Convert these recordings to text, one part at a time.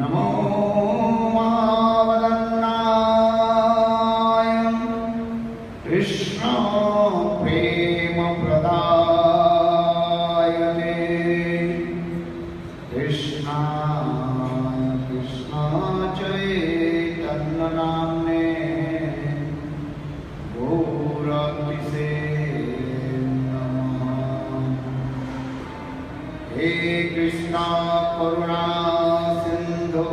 नमो महावदन्नाय कृष्ण प्रेम प्रदायते कृष्णाय कृष्ण चैतन्य नाम्ने गौरतिसे नमः। हे कृष्ण करुणा सिंधु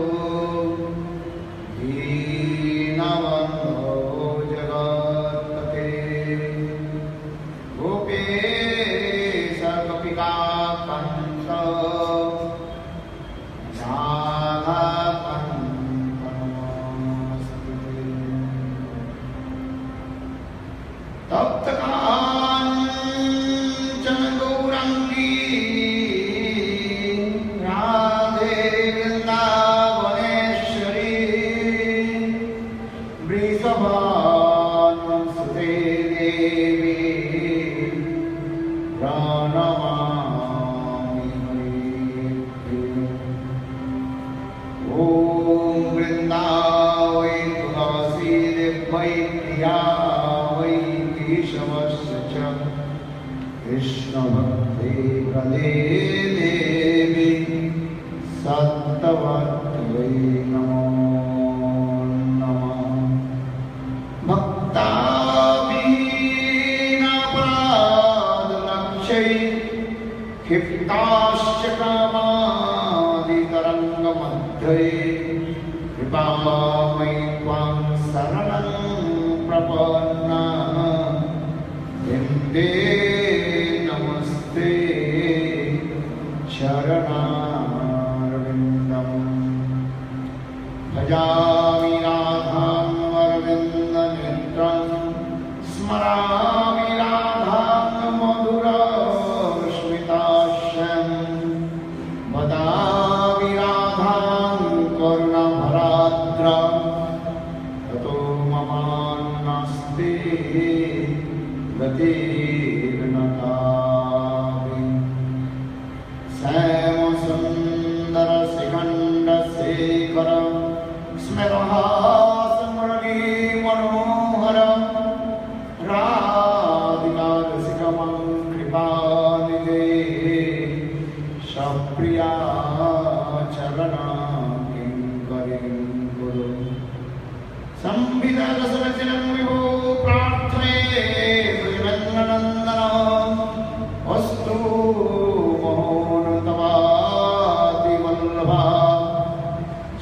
दीनबंधो जगत्पते गोपेश गोपिकाकान्त राधाकान्त नमोस्तुते। तप्त कांचन गौरांगी राधे वृंदावनेश्वरी वृषभानुसुते देवी प्रणमामि हरिप्रिये। ॐ वृंदावै तुलसी देव्यै प्रिया वै केशवस्य च कृष्णभक्ते प्रदे देवी सत्तवत्यै नमो नमः। भक्ताभिनापराधलक्ष्यै क्षिप्ताश्च कामादितरङ्गमध्ये कृपामयि त्वां शरणं प्रपन्ना वन्दे नमस्ते चरणारविन्दम्। भजामि राधां वरविन्दनेत्रं स्मरामि राधां मधुरस्मितास्यं वदामि राधां करुणभराद्रां ततो ममान्नास्ति गतिर्न कापि। श्यामसुन्दर शिखण्डशेखर स्मेरहासमुरली मनोहर राधिकारसिकमं कृपानिधे सप्रिया चरणा किङ्करीं कुरु। संविदरसवचनं विभो प्रार्थने ब्रजनन्दनन्दन अस्तु मोहनतवादिवल्लभा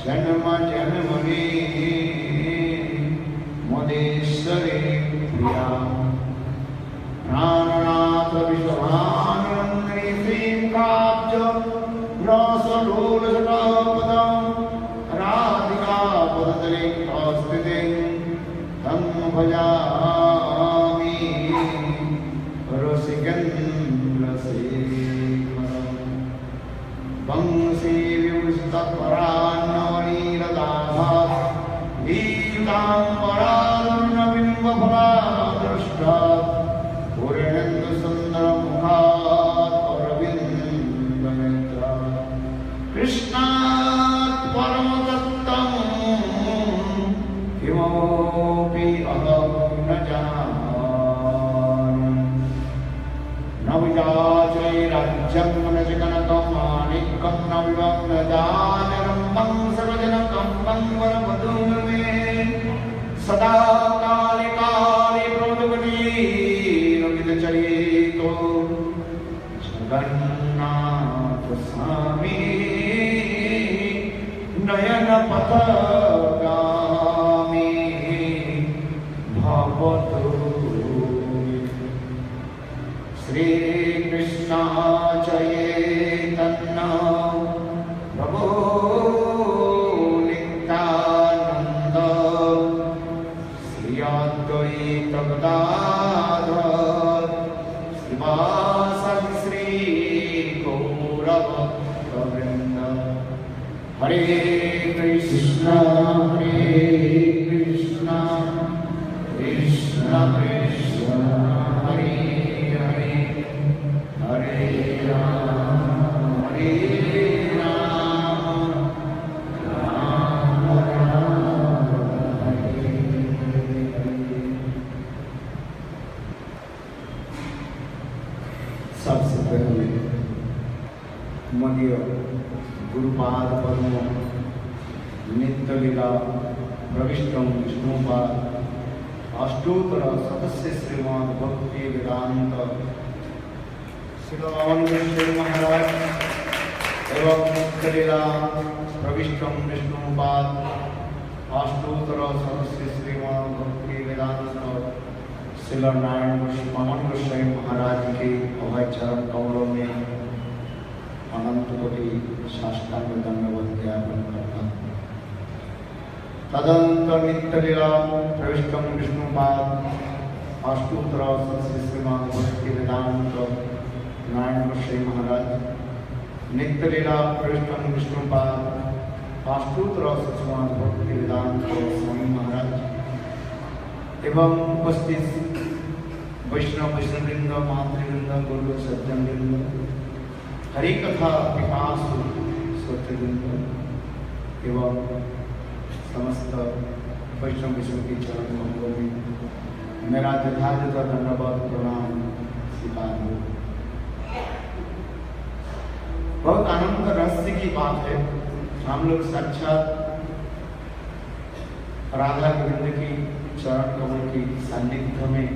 जन्म जन्मनि मोदेश्वरी प्रिया प्राणनाथ विश्वभानुनन्दिनी श्रीं काब्ज रसलोलसटापदं राधिका पदतले स्थितिं तं भजामि रसिकेन्द्रशेखरम्। वंशी विवृष्टपरान्नवनीरदाभा गीताम्बरारुणबिम्बफलादृष्टा पूर्णेन्दुसुन्दरमुखात् अरविन्दनेत्रा कृष्णात् परमदत्तं किमपि अहं न जानामि। न विजाचे राज्यं न च कनकं माणिक्यं न विवं न दानरम्भं सर्वजनकं वरवधूं मे सदा काले काले प्रभुवतीर्विदचरितो जगन्नाथ स्वामी नयनपथगामी भवतु। श्रीकृष्ण चैतन्य प्रभो नित्यानन्द श्री अद्वैत गदाधर श्रीवासदि श्री गौरभक्तवृन्द। हरे कृष्ण कृष्ण कृष्ण हरे हरे हरे राम गुरुपाद पद्म नित्य लीला प्रविष्टम विष्णुपाद अष्टोत्तर सदस्य श्रीमद् भक्ति वेदांत श्री महाराज एवं नित्य लीला प्रविष्टम विष्णुपाद अष्टोत्तर सदस्य श्रीमद् भक्ति वेदांत श्री नारायण पवन गोस्वामी महाराज के अभय चरण कमलों में अनंत कोटि साष्टांग दंडवत ज्ञापन करता हूँ। तदंत नित्य लीला प्रविष्टम विष्णुपाद अष्टोत्तर सदस्य श्रीमद् भक्ति वेदांत नारायण गोस्वामी महाराज नित्य लीला प्रविष्टम विष्णुपाद अष्टोत्तर श्रीमद् भक्ति वेदांत स्वामी महाराज एवं उपस्थित वैष्णववृंद मातृवृंद गुरु सज्जनवृंद हरि कथा पिपासु श्रोतृवृंद एवं समस्त वैष्णव विष्णु के चरण कमलों में मेरा यथार्थ धन्यवाद प्रणाम स्वीकार हो। बहुत आनंद रहस्य की बात है, हम लोग साक्षात राधा गोविंद की चरण कमल की सान्निध्य में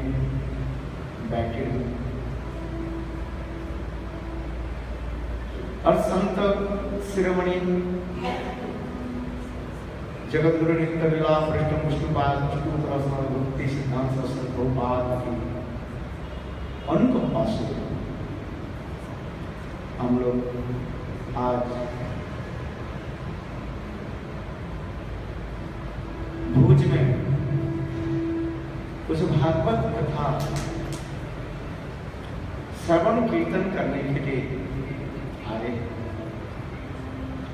बैठे हुए और संत शिरोमणि जगत गुरु नित्य लीला प्रविष्टम विष्णुपाद अष्टोत्तर भक्ति सिद्धांत सरस्वती प्रभुपाद की अनुकंपा से हम लोग आज भुज में उस भागवत कथा श्रवण कीर्तन करने के लिए आए।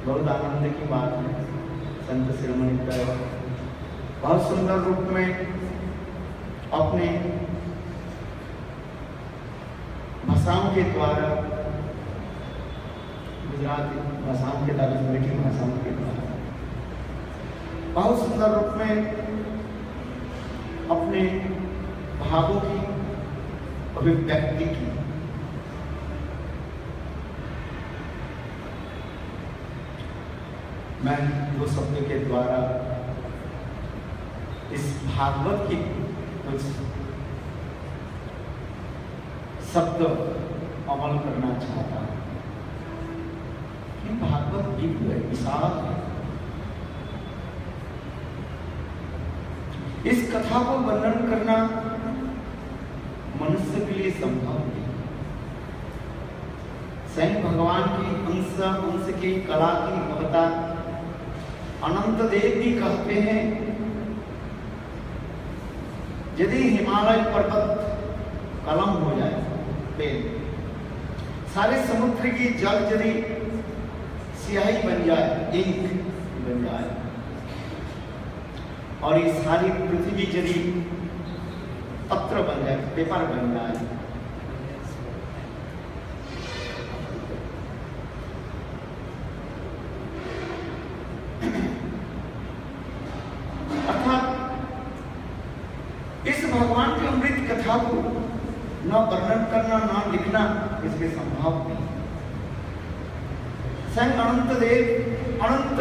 बहुत आनंद की बात है। संत शिरोमणि का बहुत सुंदर रूप में अपने भाषाओं के द्वारा गुजराती भाषाओं के द्वारा मीठी भाषाओं के द्वारा बहुत सुंदर रूप में अपने भावों की अभिव्यक्ति की। मैं दो शब्दों के द्वारा इस भागवत की कुछ शब्द अमल करना चाहता हूं। ये भागवत गीत है, विशाल है। इस कथा को वर्णन करना मनुष्य के लिए संभव नहीं। स्वयं भगवान की अंश की कला की महत्ता अनंत देव भी कहते हैं, यदि हिमालय पर्वत कलम हो जाए, पेन सारे समुद्र की जल यदि स्याही बन जाए, इंक बन जाए, और ये सारी पृथ्वी यदि पत्र बन जाए, पेपर बन जाए, भगवान की अमृत कथा को न वर्णन करना न लिखना इसके संभव नहीं। स्वयं अनंत देव अनंत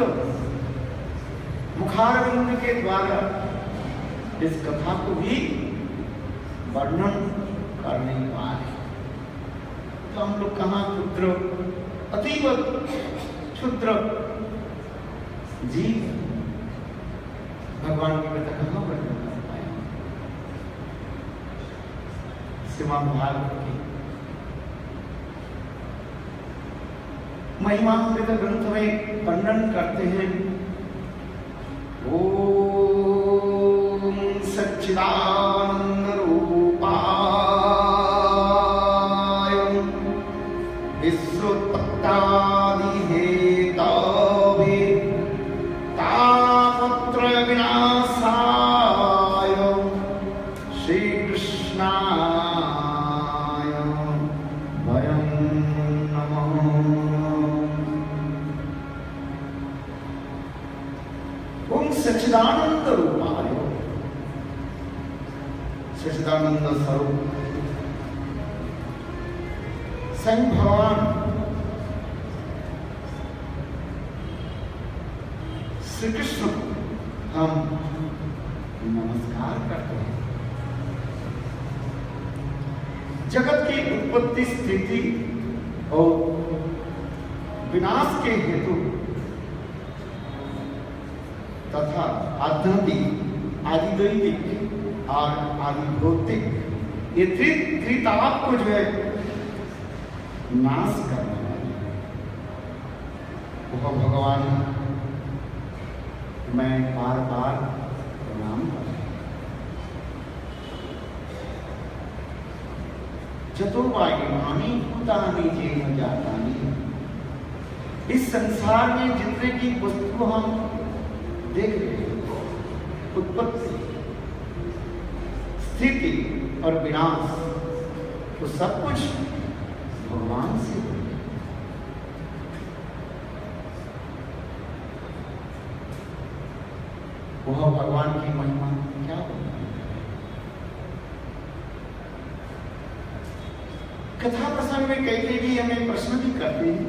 मुखारविंद के द्वारा इस कथा को भी वर्णन कर नहीं पाए, तो हम लोग कहाँ क्षुद्र, अतीव क्षुद्र जीव भगवान की कथा कहाँ वर्णन कर पाए। श्रीमद् भागवत की महिमामृत ग्रंथ में वर्णन करते हैं, ओम सच्चिदानंद रूपाय विश्वोत्पत्त्यादि हेतवे तापत्रय विनाशाय श्री कृष्णाय वयं नमः। ओम सच्चिदानंद रूपाय, सच्चिदानंद स्वरूप स्वयं भगवान श्री कृष्ण को हम नमस्कार करते हैं। जगत की उत्पत्ति, स्थिति और विनाश के हेतु तथा आध्यात्मिक, आदिदैविक और आदिभौतिक ये त्रिताप को जो है नाश करने वाले वह भगवान मैं बार बार प्रणाम करता हूं। चतुर्वायुमानी भूतानि जेन जातानि, इस संसार में जितने की वस्तु हम देख रहे हैं, उत्पत्ति, स्थिति और विनाश, तो सब कुछ भगवान से हो। वह भगवान की महिमा क्या होगी? कथा प्रसंग में कई भी हमें प्रश्न भी करते हैं।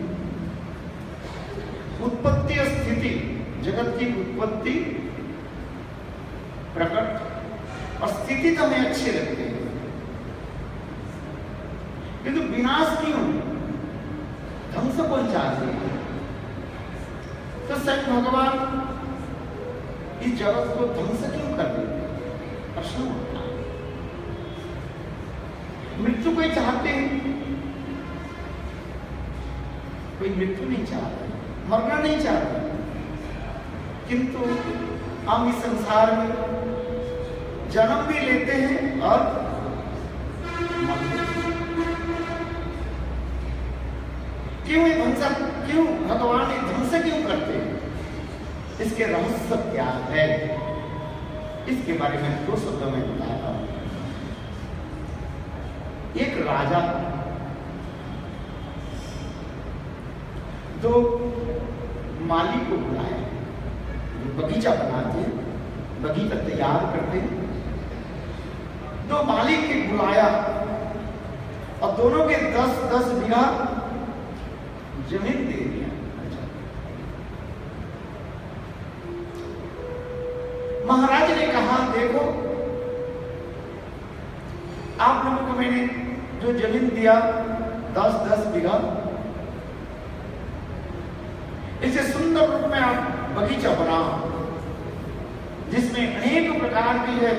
उत्पत्ति और स्थिति, जगत की उत्पत्ति, प्रकट और स्थिति तो हमें अच्छे लगते हैं, किंतु विनाश क्यों? ध्वंस कौन चाहते हैं? तो स्वयं भगवान इस जगत को ध्वंस क्यों कर देते? प्रश्न होता है। मृत्यु कोई चाहते हैं? कोई मृत्यु नहीं चाहता, मरना नहीं चाहता, किंतु हम इस संसार में जन्म भी लेते हैं और मरते हैं। क्यों ये ध्वंस, क्यों भगवान ये ध्वंस क्यों करते हैं? इसके रहस्य क्या है, इसके बारे में दो शब्दों में बताता हूं। एक राजा दो माली को बुलाया, जो बगीचा बनाते हैं, बगीचा तैयार करते हैं। दो माली के बुलाया और दोनों के 10-10 बीघा जमीन दे दिया। महाराज ने कहा, देखो आप लोगों को मैंने जो जमीन दिया 10-10 बीघा, इसे सुंदर रूप में आप बगीचा बनाओ, जिसमें अनेक प्रकार की है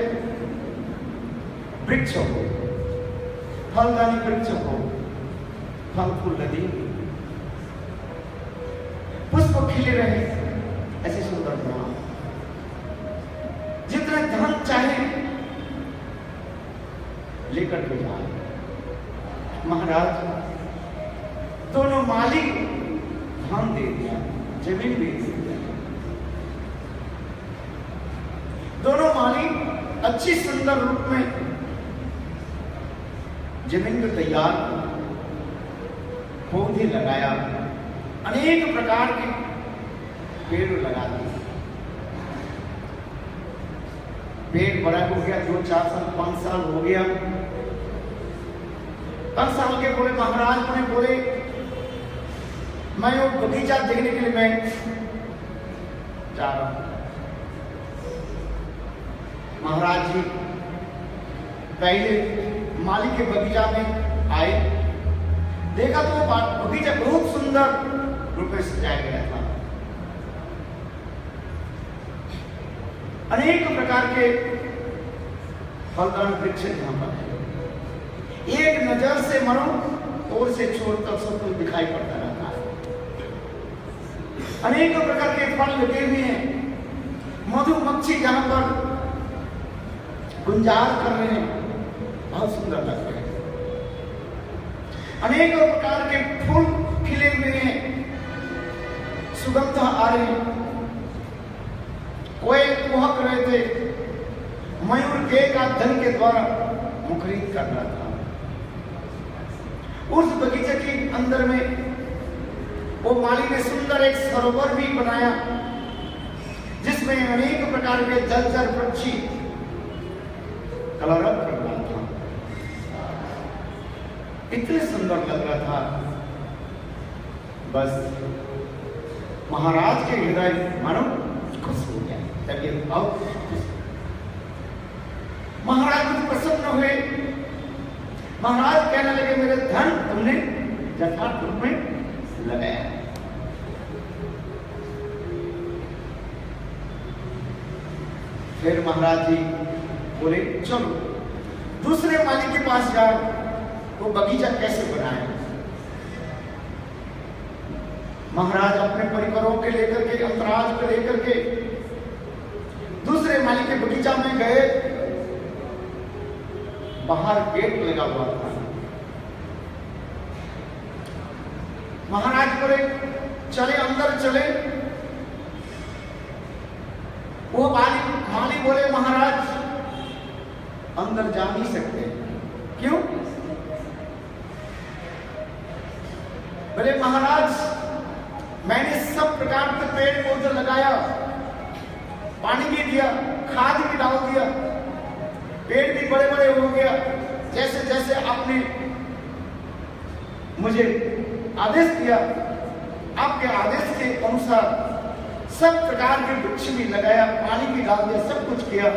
वृक्ष हो, फलदायी वृक्ष हो, फल फूल लगे, पुष्प खिले रहे, ऐसे सुंदर बनाओ। जितना धन चाहे लेकर के जाए। महाराज दोनों मालिक धन दे दिया, जमीन भी दे दिया। दोनों मालिक अच्छी सुंदर रूप में जमीन को तैयार, पौधे लगाया, अनेक प्रकार के पेड़ लगा दिए। पेड़ बड़ा हो गया, 2-4 साल 5 साल हो गया। 5 साल के बोले महाराज ने बोले, मैं वो बगीचा देखने के लिए मैं जा रहा हूं। महाराज जी पहले माली के बगीचा में आए, देखा तो वो बगीचा बहुत सुंदर रूप में सजाया गया था। अनेक प्रकार के फलदार वृक्ष यहाँ पर है। एक नजर से मरो और से छोर तक सब कुछ दिखाई पड़ता रहता है। अनेक प्रकार के फल लगे हुए हैं। मधुमक्खी जहां पर गुंजार कर रहे हैं, बहुत सुंदर लग रहे हैं। अनेक प्रकार के फूल खिले हुए हैं, सुगंध आ रही है। कोयल कुहक रहे थे, मयूर के का धन के द्वारा मुखरित कर रहा था। उस बगीचे के अंदर में वो माली ने सुंदर एक सरोवर भी बनाया, जिसमें अनेक प्रकार के जलचर पक्षी कलरव कर रहा था। इतने सुंदर लग रहा था, बस महाराज के हृदय मानो खुश हो गया, तबीयत बहुत खुश। महाराज कुछ प्रसन्न हुए। महाराज कहने लगे मेरे धन तुमने यथार्थ रूप में लगाया। फिर महाराज जी बोले चलो दूसरे माली के पास जाओ, वो बगीचा कैसे बनाए। महाराज अपने परिवारों के लेकर के, अंतराज को लेकर के दूसरे माली के बगीचा में गए। बाहर गेट लगा हुआ था। महाराज बोले चले अंदर चले। वो माली बोले महाराज अंदर जा नहीं सकते। क्यों? बोले महाराज मैंने सब प्रकार के पेड़ पौधे लगाया, पानी भी दिया, खाद भी डाल दिया, पेड़ भी बड़े बड़े हो गया जैसे जैसे आपने मुझे आदेश दिया, आपके आदेश के अनुसार सब प्रकार के वृक्ष भी लगाया, पानी भी डाल दिया, सब कुछ किया।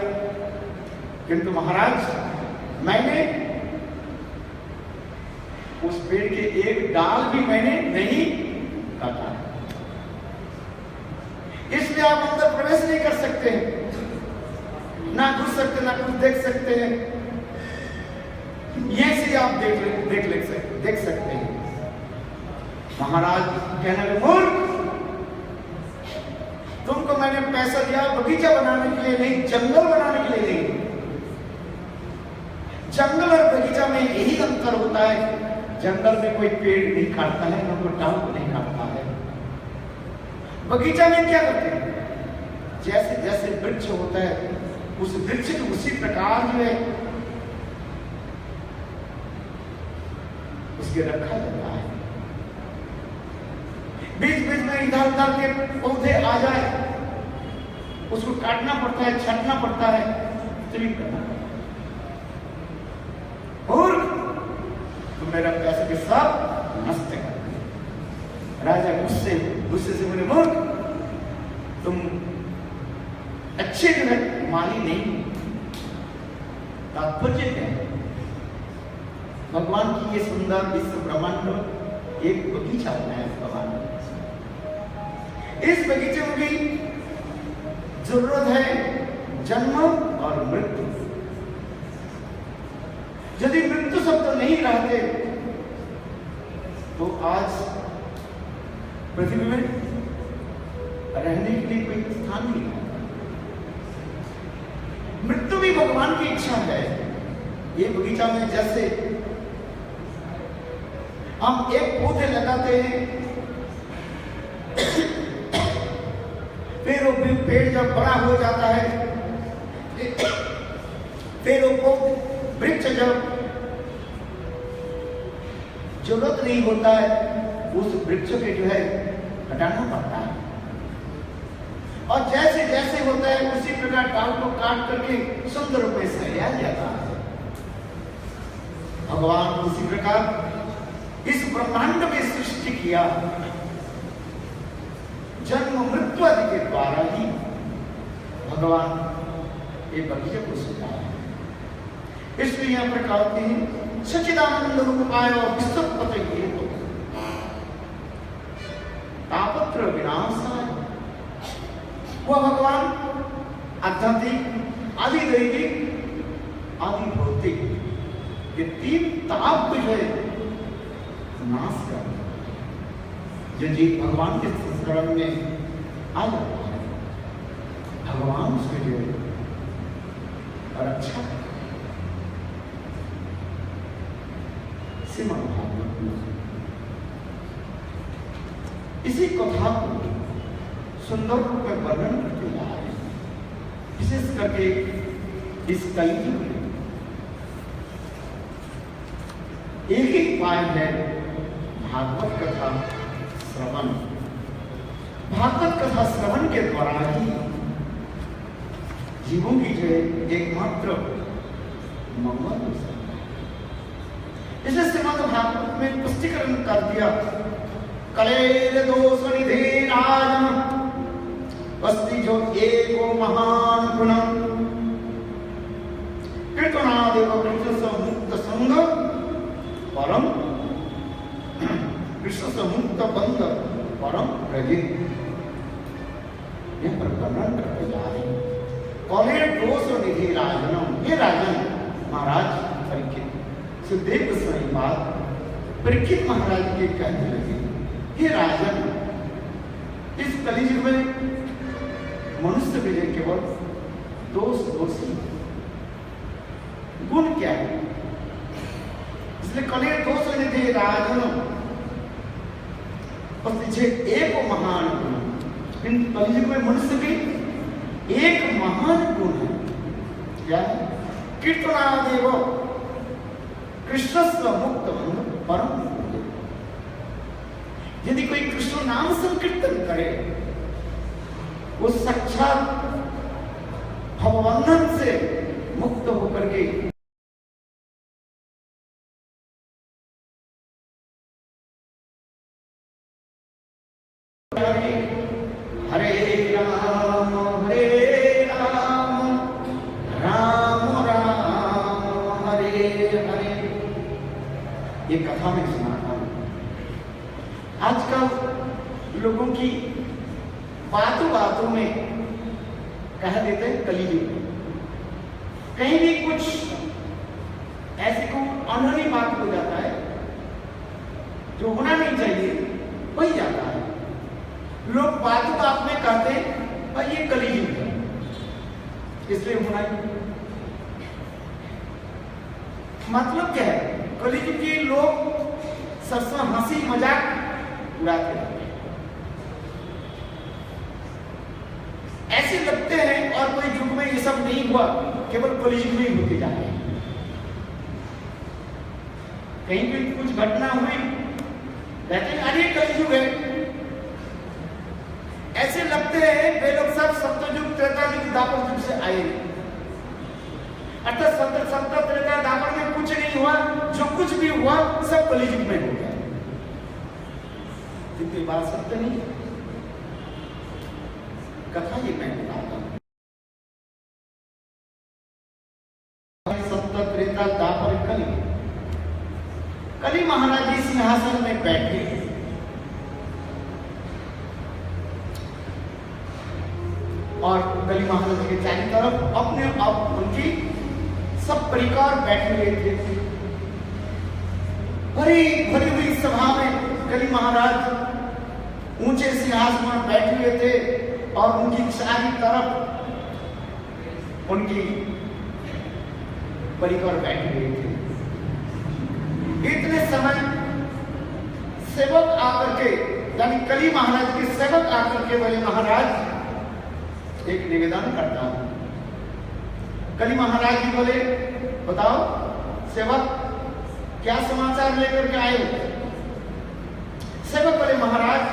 किंतु महाराज मैंने उस पेड़ के एक डाल भी मैंने नहीं काटा, इसलिए आप अंदर प्रवेश नहीं कर सकते, ना घुस सकते, ना कुछ देख सकते हैं। ये से आप देख सकते हैं। महाराज कहने लगे मूर्ख, तुमको मैंने पैसा दिया बगीचा बनाने के लिए नहीं, जंगल बनाने के लिए नहीं। जंगल और बगीचा में यही अंतर होता है, जंगल में कोई पेड़ नहीं काटता है, ना कोई डाल नहीं काटता है। बगीचा में क्या करते हैं, जैसे जैसे वृक्ष होता है उस वृक्ष को उसी प्रकार जो है उसके रखा जाता है। बीच बीच में इधर उधर के पौधे आ जाए उसको काटना पड़ता है, छाटना पड़ता है, ट्रिम करना पड़ता है। और तो मेरा पैसे के साथ नष्ट कर दिया। राजा गुस्से से बोले मूर्ख, तुम अच्छे जो है माली नहीं। तात्पर्य क्या है? भगवान की ये सुंदर विश्व ब्रह्मांड एक बगीचा बनाया भगवान ने। इस बगीचे में भी जरूरत है जन्म और मृत्यु। यदि मृत्यु शब्द नहीं रहते तो आज पृथ्वी में रहने के लिए कोई स्थान नहीं है। मृत्यु भी भगवान की इच्छा है। ये बगीचा में जैसे हम एक पौधे लगाते हैं, फिर वो पेड़ जब बड़ा हो जाता है, फिर वो वृक्ष जब जरूरत नहीं होता है उस वृक्ष के जो है हटाना पड़ता है। और जैसे जैसे होता है उसी प्रकार डाल को काट करके सुंदर रूप में सजाया जाता है। भगवान उसी प्रकार इस ब्रह्मांड में सृष्टि किया, जन्म मृत्यु आदि के द्वारा ही भगवान ये बगीचे को सजाया। इसलिए यहाँ पर कहते हैं सच्चिदानंद रूपाय विश्वपतये हेतु तापत्र विनाशाय। वो भगवान आध्यात्मिक, आदि दैविक, आदि भौतिक, ये तीन ताप को जो है नाश कर जो जीव भगवान के संस्करण में आ जाता है, भगवान उसके जो रक्षा श्रीमद् भागवत में इसी कथा को सुंदर रूप में वर्णन करते जा रहे हैं। विशेष करके इस कलयुग में एक ही उपाय है, भागवत कथा श्रवण। भागवत कथा श्रवण के द्वारा ही जीवों की जो है एकमात्र मंगल हो सकता है। इसलिए श्रीमद् भागवत में पुष्टिकरण कर दिया, कलेर दोष निधि राजम अस्ति जो एको महान गुणम कीर्तनादेव कृष्ण से मुक्त संग परम कृष्ण से मुक्त बंध परम रजित। यह पर वर्णन करते जा रहे हैं। कौले दोष निधि राजनम, ये राजन महाराज परीक्षित सुखदेव गोस्वामी बात परीक्षित महाराज के कहने लगे, हे राजन, इस कलियुग में मनुष्य के लिए केवल दोषी गुण क्या है? इसलिए कले दोष निधि राजन एक महान गुण, इन कलियुग में मनुष्य की एक महान गुण है, क्या है? कीर्तनादेव कृष्ण से मुक्त परम। यदि कोई कृष्ण नाम संकीर्तन करे, वो साक्षात भवबंधन से मुक्त होकर के हरे राम राम राम हरे हरे। ये कथा में सुनाता हूं। आजकल लोगों की बातों बातों में कह देते हैं कलियुग, कहीं भी कुछ ऐसी को अनहोनी बात हो जाता है जो होना नहीं चाहिए, वही जाता है। लोग बात बात में कहते हैं और ये कलियुग है, इसलिए होना ही। मतलब क्या है? कलियुग के लोग सबसे हंसी मजाक उड़ाते हैं, ऐसे लगते हैं, और कोई युग में ये सब नहीं हुआ, केवल कलियुग में ही होते जाते हैं। कहीं भी कुछ घटना हुई, कहते हैं अरे कलियुग है। ऐसे लगते हैं वे लोग सब सत्ययुग त्रेता युग द्वापर युग से आए, अर्थात सत्य त्रेता द्वापर में कुछ नहीं हुआ, जो कुछ भी हुआ सब कलियुग में हो गया। कितनी बात सत्य नहीं है? कथा ये मैं बताता हूं। सत्य त्रेता द्वापर कली महाराज जी सिंहासन में बैठे, और कली महाराज के चारों तरफ अपने आप उनकी सब परिवार बैठे हुए थे। भरी भरी हुई सभा में कली महाराज ऊंचे सिंहासन पर बैठे हुए थे, और उनकी चारों तरफ उनकी परिवार बैठे हुए थे। इतने समय सेवक आकर के, यानी कली महाराज के सेवक आकर के बोले, महाराज एक निवेदन करता हूं। कली महाराज जी बोले, बताओ सेवक क्या समाचार लेकर के आए हो? सेवक बोले, महाराज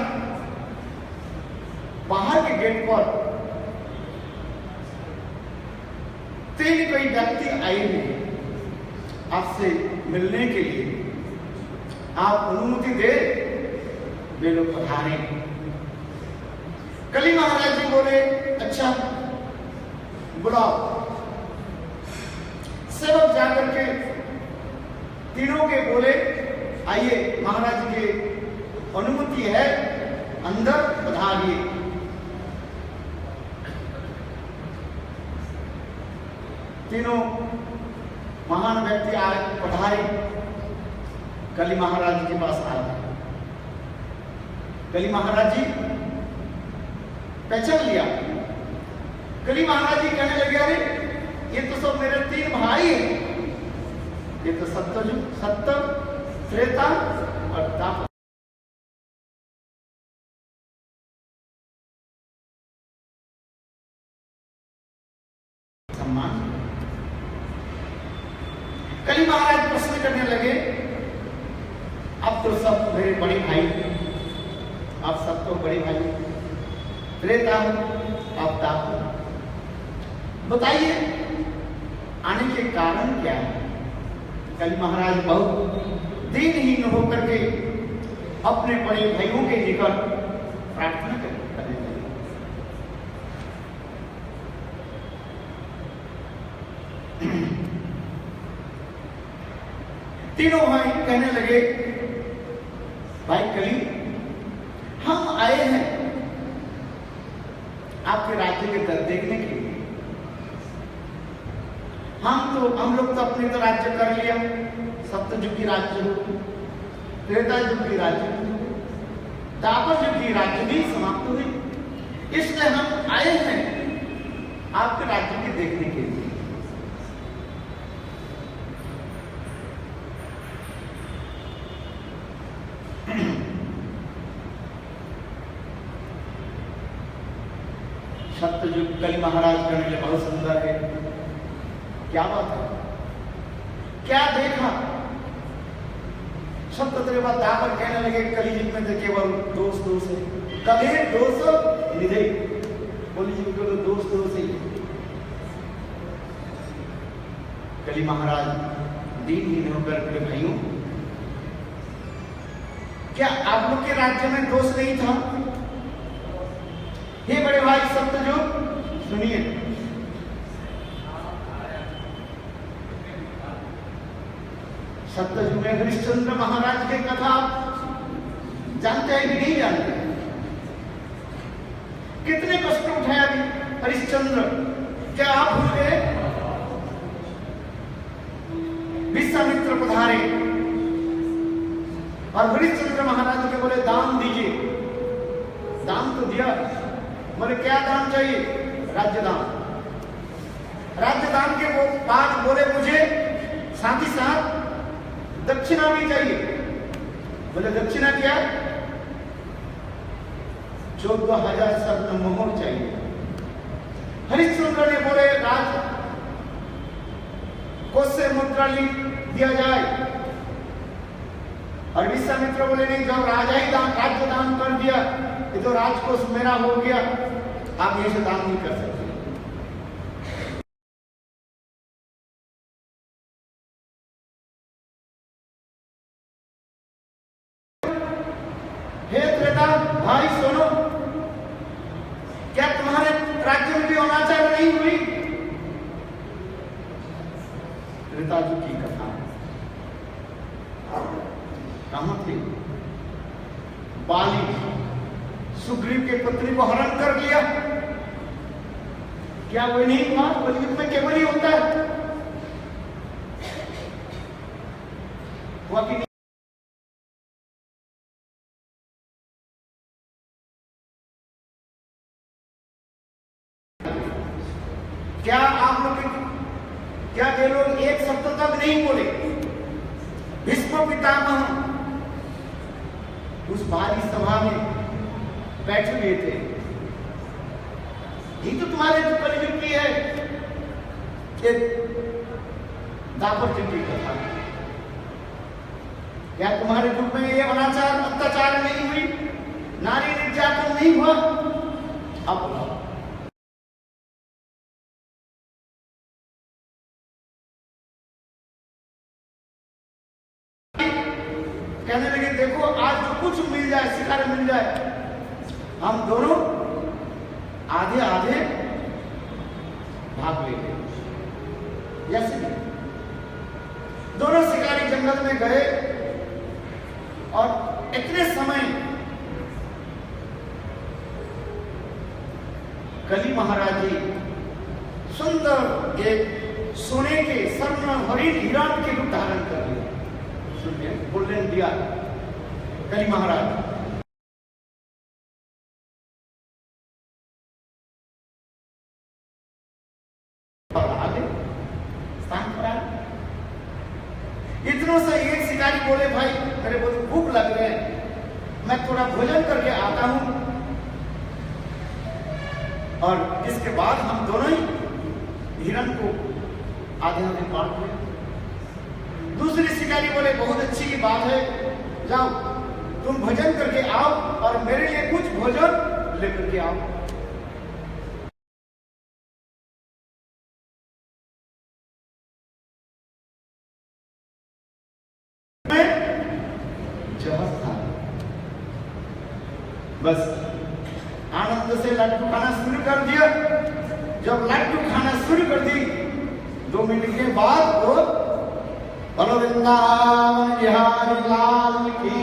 बाहर के गेट पर 3 कोई व्यक्ति आए हैं आपसे मिलने के लिए, आप अनुमति दे, वे लोग पधारे। कली महाराज जी बोले, अच्छा बुलाओ। सेवक जाकर के तीनों के बोले, आइए महाराज जी की अनुमति है, अंदर पधारिए। तीनों महान व्यक्ति आए, पधारे, कली महाराज जी के पास आए। कली महाराज जी पहचान लिया। कली महाराज जी कहने लगे, अरे ये तो सब मेरे 3 भाई हैं, ये तो सत्य त्रेता और द्वापर। सम्मान। कली महाराज प्रश्न करने लगे, अब तो सब मेरे बड़े भाई, आप सब तो बड़े भाई, त्रेता आप द्वापर, बताइए आने के कारण क्या है? कली महाराज बहुत दीनहीन होकर के अपने बड़े भाइयों के निकट प्रार्थना करने लगे। तीनों भाई कहने लगे, भाई कली, हम आए हैं आपके राज्य के दर देखने के लिए। हम लोग तो अपने तो राज्य कर लिया, सप्तयुग की राज्य हो, त्रेता युग की राज्य हो, द्वापर युग की राज्य भी समाप्त हुई, इसलिए हम आए हैं आपके राज्य के देखने के लिए। सप्तयुग कली महाराज कहने लगे, बहुत सुंदर है, क्या बात है, क्या देखा? सप्तत्रेता द्वापर कहने लगे, कली युग में तो केवल दोष है, कले दोष निधे, कली युग के दोष है। कली महाराज दीनहीन होकर के, भाइयों क्या आप लोग के राज्य में दोष नहीं था? हे बड़े भाई सप्तयुग, सुनिए, सप्तयुग में हरिश्चंद्र महाराज की कथा जानते हैं कि नहीं जानते? कितने कष्ट उठाया हरिश्चंद्र, क्या आप भूल गए? विश्वामित्र पधारे और हरिश्चंद्र महाराज के बोले, दान दीजिए। दान तो दिया, बोले क्या दान चाहिए? राज्य दान। राज्य दान के बाद बोले, मुझे साथ ही साथ दक्षिणा भी चाहिए। बोले दक्षिणा क्या? 14,000 स्वर्ण मोहर चाहिए। हरिश्चंद्र ने बोले, राज कोष से मुद्रा दिया जाए, और विश्वामित्र बोले, नहीं, जब राजा ही राज्य दान कर दिया, ये तो राजकोष मेरा हो गया, आप ये से दान नहीं कर सकते। हे त्रेता भाई सुनो, क्या तुम्हारे राज्य में भी अनाचार नहीं हुई? त्रेता जी की कथा कहां थे? बाली सुग्रीव के पत्नी को हरण कर लिया, क्या वो नहीं हुआ? कलयुग में केवल ही होता है, हुआ कि नहीं? क्या आप लोग, क्या वे लोग एक शब्द तक नहीं बोले? भीष्म पितामह उस भारी सभा में बैठे हुए थे। ये तो तुम्हारे जो कलयुग की है, ये द्वापर युग की कथा। क्या तुम्हारे युग में ये अनाचार अत्याचार नहीं हुई? नारी निर्यातन नहीं हुआ? अब कहने लगे, देखो आज जो कुछ मिल जाए, शिकार मिल जाए, हम दोनों आधे आधे भाग लेंगे। जैसे दोनों शिकारी जंगल में गए और इतने समय कली महाराज जी सुंदर एक सोने के स्वर्ण हरिण हिरण के रूप धारण कर लिया। सुनिए, गोल्डन दिया कली महाराज। इतनों से एक शिकारी बोले, भाई मेरे बहुत भूख लग रहे हैं, मैं थोड़ा भोजन करके आता हूं, और इसके बाद हम दोनों ही हिरण को आधे आधे काट लें। दूसरे शिकारी बोले, बहुत अच्छी बात है, जाओ तुम भोजन करके आओ और मेरे लिए कुछ भोजन लेकर के आओ। बस आनंद से लड्डू खाना शुरू कर दिया। जब लड्डू खाना शुरू कर दी, 2 मिनट के बाद वो बोलो वृंदावन बिहारी लाल की।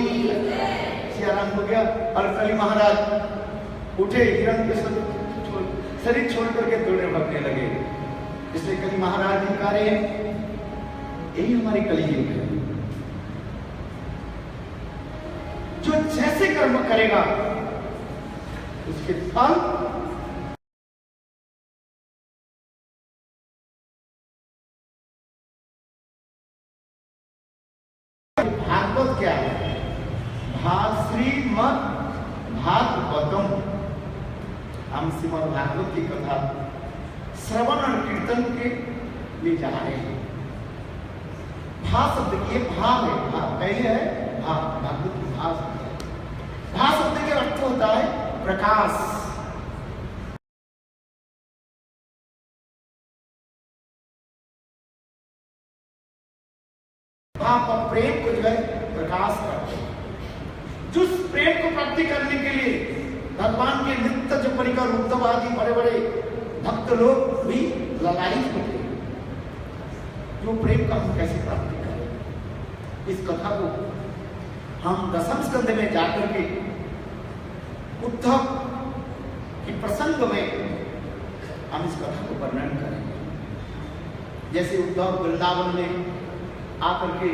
सियाराम हो गया और कली महाराज उठे, हिरण के शरीर छोड़ करके दौड़ने भागने लगे। इसलिए कली महाराज जी कह रहे हैं यही हमारी कलयुग है। जो जैसे कर्म करेगा उसके फल भागवत क्या है? श्रीमद् भागवतम। हम श्रीमद् भागवत की कथा श्रवण और कीर्तन के लिए जा रहे हैं। भा शब्द ये भाव है, भाव पहले है भाव, भागवत की भाव शब्द है। भा शब्द के अर्थ होता है प्रकाश। भाव प्रेम को जो है प्रकाश करते हैं। जिस प्रेम को प्राप्ति करने के लिए भगवान के नित्य जो परिकर उद्धव आदि बड़े बड़े भक्त लोग भी ललायित होते हैं। जो प्रेम का हम कैसे प्राप्ति करें, इस कथा को हम दशम स्कंद में जाकर के उद्धव की प्रसंग में हम इस कथा को वर्णन करेंगे। जैसे उद्धव वृंदावन में आकर के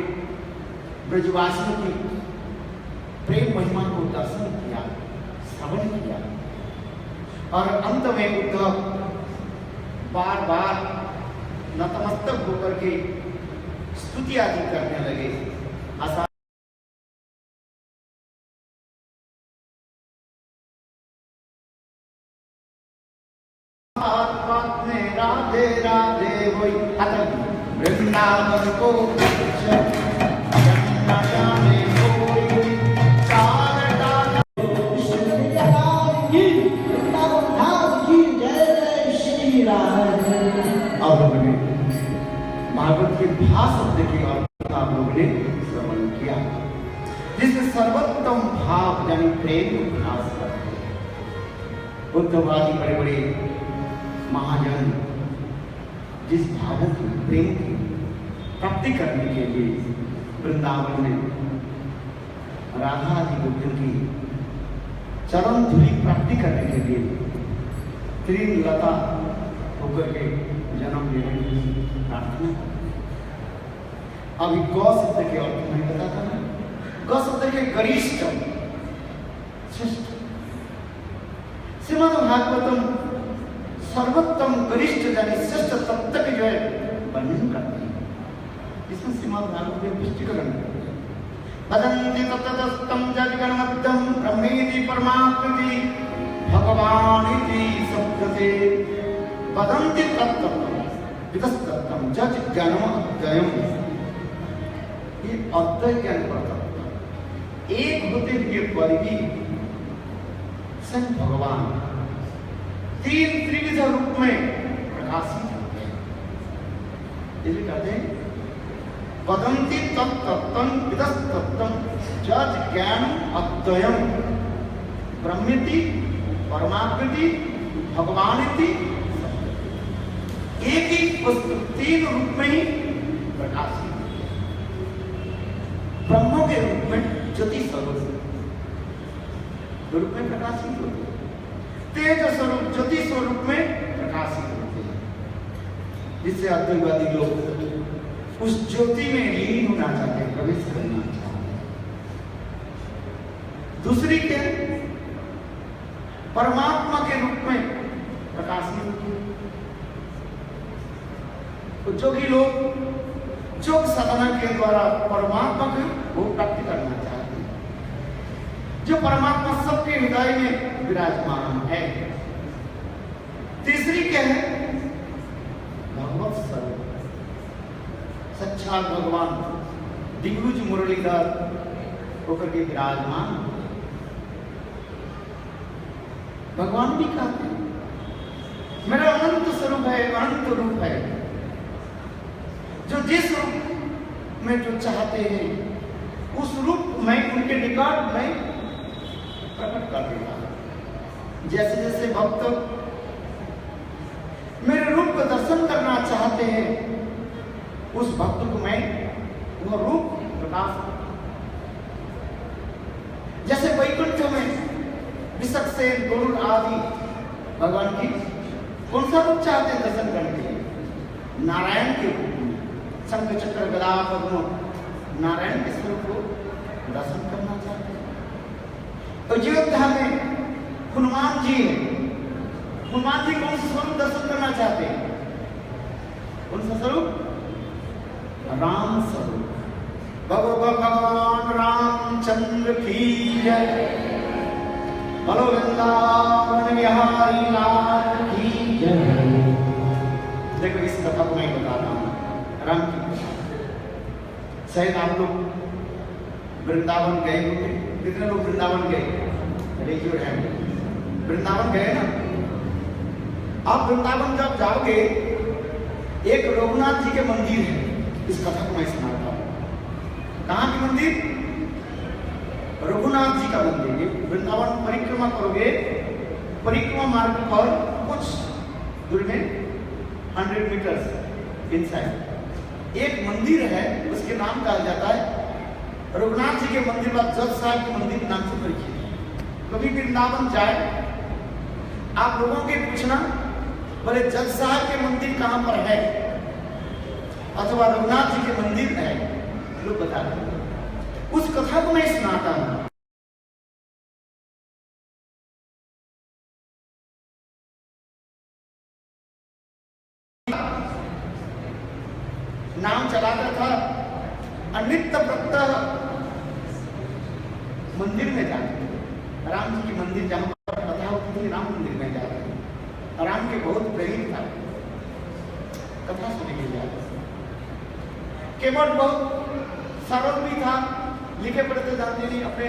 ब्रजवासियों की प्रेम महिमा को दर्शन किया, श्रवण किया और अंत में उद्धव बार बार नतमस्तक होकर के स्तुति आदि करने लगे। राधे राधे वही वृंदावन को भागवत के भा शब्द की अर्थ आप लोगों ने श्रवण किया, जिसमें सर्वोत्तम भाव यानी प्रेम को खास करते हैं। उद्धवादी बड़े बड़े महाजन जिस भावों की प्रेम की प्राप्ति करने के लिए वृंदावन में राधा आदि गोपियों की चरण धूलि प्राप्ति करने के लिए त्रिलता होकर के जन्म लेने की प्रार्थना। अभी गौ शब्द के अर्थ में बताता ना, गौ शब्द के गरिष्ठ श्रेष्ठ। श्रीमद् भागवतम सर्वोत्तम गरिष्ठ यानी श्रेष्ठ तत्व के जो है वर्णन करते हैं। इसमें श्रीमद् भागवत में पुष्टिकरण करते हैं। वदन्ति तत्तदस्तम जगन्मद्धम ब्रह्मेति परमात्मति भगवानिति शब्दते वदन्ति तत्तम वितस्तम जज ज्ञानम अद्वयम। ये अद्वय ज्ञान पड़ता एक होते हुए पर भी स्वयं भगवान तीन त्रिविध रूप में प्रकाशित होते हैं। इसे कहते हैं वदन्ति तत्तम वितस्तम जज ज्ञान अद्वयम ब्रह्मेति परमात्मेति भगवानिति। एक ही वस्तु तीन रूप में ही प्रकाशित, ब्रह्म के रूप में ज्योति स्वरूप रूप में प्रकाशित होते हैं, तेज स्वरूप ज्योति स्वरूप में प्रकाशित होते हैं, जिससे अद्वैतवादी लोग उस ज्योति में लीन होना चाहते हैं, प्रवेश करना चाहते हैं। दूसरी के परमात्मा के रूप में प्रकाशित होते हैं। तो जोगी लोग योग साधना के द्वारा परमात्मा को प्राप्ति करना चाहते हैं, जो परमात्मा सबके हृदय में विराजमान है। तीसरी क्या है? भगवत स्वरूप, साक्षात भगवान दिग्विजय मुरलीधर होकर के विराजमान। भगवान भी कहते हैं मेरा अनंत स्वरूप है, अनंत रूप है, जो जिस रूप में जो चाहते हैं उस रूप में उनके निकट में प्रकट कर देगा। जैसे जैसे भक्त मेरे रूप का दर्शन करना चाहते हैं उस भक्त को मैं वह रूप प्रकाश। जैसे वैकुंठ में विषक्सेन गरुड़ आदि भगवान की कौन सा रूप चाहते हैं दर्शन करने के लिए? नारायण के रूप में, शंख चक्र गदा पद्म नारायण के स्वरूप को दर्शन करना चाहते हैं। अयोध्या में हनुमान जी है, हनुमान जी कौन सा स्वरूप दर्शन करना चाहते हैं? कौन सा स्वरूप? राम स्वरूप। भगवान रामचंद्र की जय, बोलो वृंदावन बिहारी लाल की जय। देखो इस कथा को मैं बता रहा हूँ, राम की शायद आप लोग वृंदावन गए होंगे। कितने लोग वृंदावन गए? Raise your hand. वृंदावन गए ना? आप वृंदावन जब जाओगे, एक रघुनाथ जी के मंदिर है। इस कथा को मैं सुनाता हूँ। कहाँ की मंदिर? रघुनाथ जी का मंदिर। ये वृंदावन परिक्रमा करोगे, परिक्रमा मार्ग पर कुछ दूर में 100 मीटर्स इनसाइड एक मंदिर है, उसके नाम कहा जाता है रघुनाथ जी के मंदिर का जज साहब के मंदिर नाम से परिचित है। कभी वृंदावन जाए, आप लोगों के पूछना, बोले जज साहब के मंदिर कहाँ पर है अथवा रघुनाथ जी के मंदिर है, लोग बता देंगे। उस कथा को मैं सुनाता हूं। नाम चलाता था अनित्य प्रत्यह मंदिर में जाते थे। राम जी की मंदिर जहां पर कथा होती थी, राम मंदिर में जाते थे। राम के बहुत प्रेरित था, कथा सुनने के लिए। केवट बहुत सरल भी था, लिखे पढ़ते जाते नहीं, अपने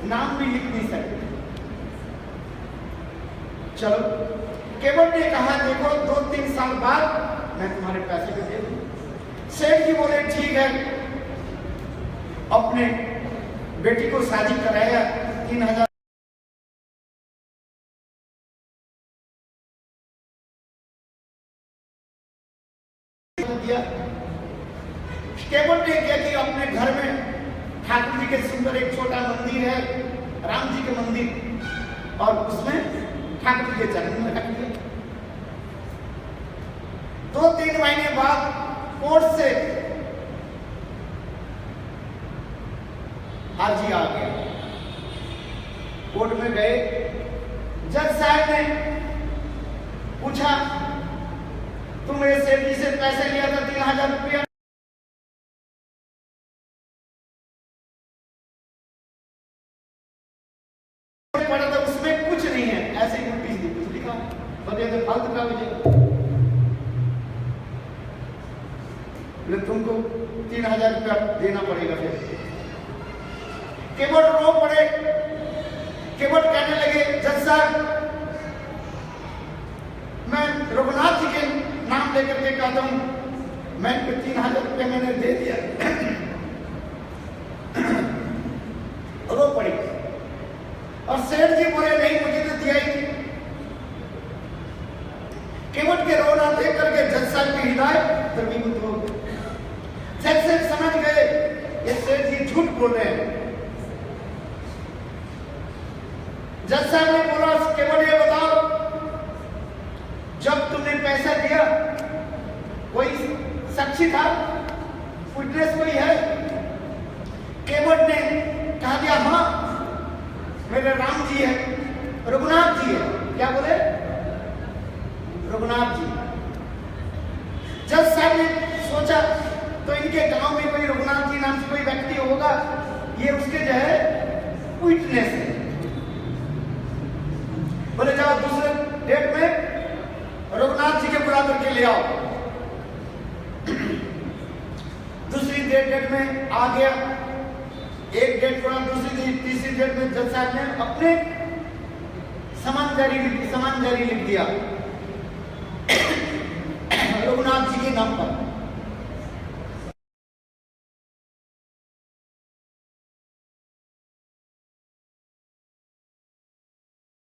नाम भी लिख नहीं सकते। चलो, केवट ने कहा देखो 2-3 साल बाद मैं तुम्हारे पैसे को दे दूं। सेठ जी बोले ठीक है। अपने बेटी को शादी कराया, 3000 दिया। केवट ने क्या किया, अपने घर में ठाकुर जी के सुंदर एक छोटा मंदिर है, राम जी के मंदिर, और उसमें ठाकुर जी के चरण में रख दिया। 2-3 महीने बाद कोर्ट से हाजी आ गया। कोर्ट में गए, जज साहब ने पूछा तुम मेरे सेठ जी से पैसे लिया था 3000 रुपया, पड़ा था उसमें कुछ नहीं है, ऐसे ही नोटिस नहीं कुछ लिखा, तो फालतू का वजह तुमको 3000 रुपया देना पड़ेगा। फिर केवट रो पड़े। केवट कहने लगे जज साहब, मैं रघुनाथ जी के नाम लेकर के कहता हूं, मैं 3000 रुपया मैंने दे दिया। रो पड़ी। और सेठ जी बोले नहीं, मुझे तो दिया ही नहीं। केवट के रोना देख करके जज साहब की हिदायत तरमीम हो गई। जज साहब समझ गए ये सेठ जी झूठ बोल रहे हैं। जज साहब ने बोला केवट ये बताओ, जब तुमने पैसा दिया कोई साक्षी था, विटनेस कोई है? केवट ने कहा दिया हाँ मेरे राम जी है, रघुनाथ जी है। क्या बोले? रघुनाथ जी। जज साहब ने सोचा तो इनके गांव में कोई रघुनाथ जी नाम से कोई व्यक्ति होगा, ये उसके जो है विटनेस है। बोले जाओ दूसरे डेट में रघुनाथ जी के बुला करके ले आओ। दूसरी डेट में आ गया, एक डेट पूरा, दूसरी तीसरी डेट में जज साहब ने अपने समान जारी लिख दिया रघुनाथ जी के नाम पर।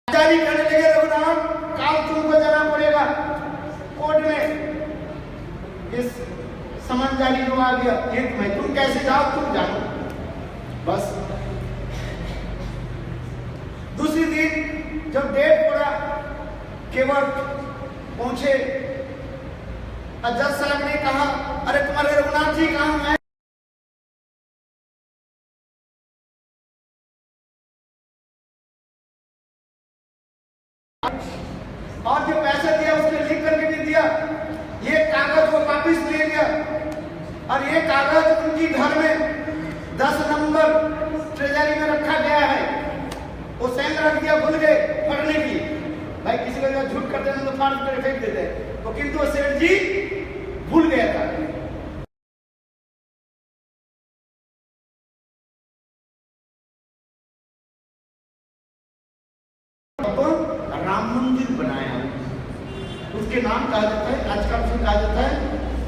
जारी करने लगे, रघुनाथ काल तुमको जाना पड़ेगा कोर्ट में, इस समन ट्रेजारी जो आ गया ये तुम्हें, तुम कैसे जाओ तुम जानो। बस दूसरी दिन जब डेट पड़ा केवट पहुंचे, जज साहब ने कहा अरे तुम्हारे रघुनाथ जी कहाँ हैं? और जो पैसा दिया उसने लिख करके भी दिया, ये कागज वो वापिस ले लिया, और ये कागज उनकी घर में 10 नंबर ट्रेजरी में रखा गया है। वो सेंध रख दिया, भूल गए पढ़ने की। भाई किसी को जो झूठ करते हैं तो फाड़ कर फेंक देते हैं, तो किंतु वो सेठ जी भूल गया था। राम मंदिर बनाया, उसके नाम कहा जाता है, आजकल उसको कहा जाता है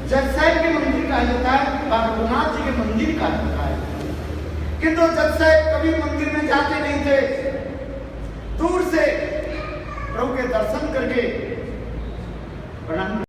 जज साहब के मंदिर कहा जाता है, रघुनाथ जी के मंदिर कहा जाता है। किंतु जज साहब कभी मंदिर में जाते नहीं थे, दूर से प्रभु के दर्शन करके प्रणाम